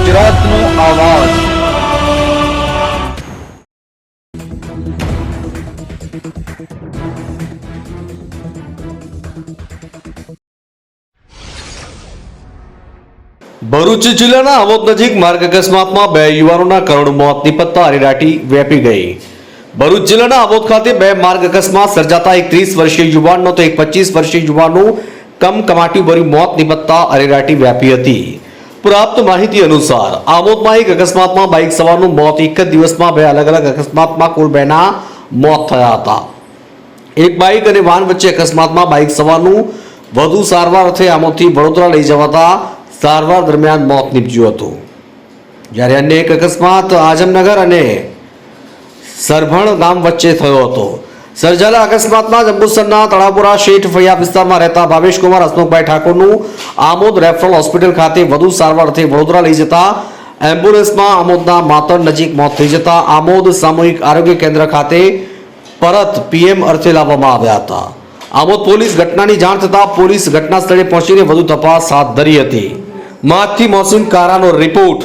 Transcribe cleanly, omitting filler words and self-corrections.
ગુજરાતનો આવાજ। ભરૂચ જિલ્લાના આમોદ નજીક માર્ગ અકસ્માતમાં બે યુવાનોના કરુણ મોત નિપજતા અરેરાટી વ્યાપી ગઈ। ભરૂચ જિલ્લાના આમોદ ખાતે બે માર્ગ અકસ્માત સર્જાતા એક 30 વર્ષીય યુવાનનો તો એક 25 વર્ષીય યુવાનનું કમકમાટી ભર્યું મોત નિપજતા અરેરાટી વ્યાપી હતી। પ્રાપ્ત માહિતી અનુસાર આમોદમાં એક અકસ્માતમાં બાઇક સવારનું મોત એક જ દિવસમાં બે અલગ અલગ અકસ્માતમાં કુલ બેના મોત થયા હતા। એક બાઇક અને વાન વચ્ચે અકસ્માતમાં બાઇક સવારનું વધુ સારવાર અર્થે આમોદથી વડોદરા લઈ જવાતા સારવાર દરમિયાન મોત નીપજ્યું હતું, જ્યારે અન્ય એક અકસ્માત આઝમનગર અને સરભણ ગામ વચ્ચે થયો હતો। સર્જાયેલા અકસ્માતમાં જંબુસરના તળાપુરા શેઠ ફળિયા વિસ્તારમાં રહેતા ભાવેશકુમાર હસમુખભાઈ ઠાકોરનું આમોદ રેફરલ હોસ્પિટલ ખાતે વધુ સારવાર અર્થે વડોદરા લઈ જતા એમ્બ્યુલન્સમાં આમોદના માતર નજીક મોત થઈ જતા આમોદ સામૂહિક આરોગ્ય કેન્દ્ર ખાતે પરત પીએમ અર્થે લાવવામાં આવ્યા હતા। આમોદ પોલીસ ઘટનાની જાણ થતાં પોલીસ ઘટના સ્થળે પહોંચીને વધુ તપાસ હાથ ધરી હતી। માગથી મોહસિન કારાનો રિપોર્ટ।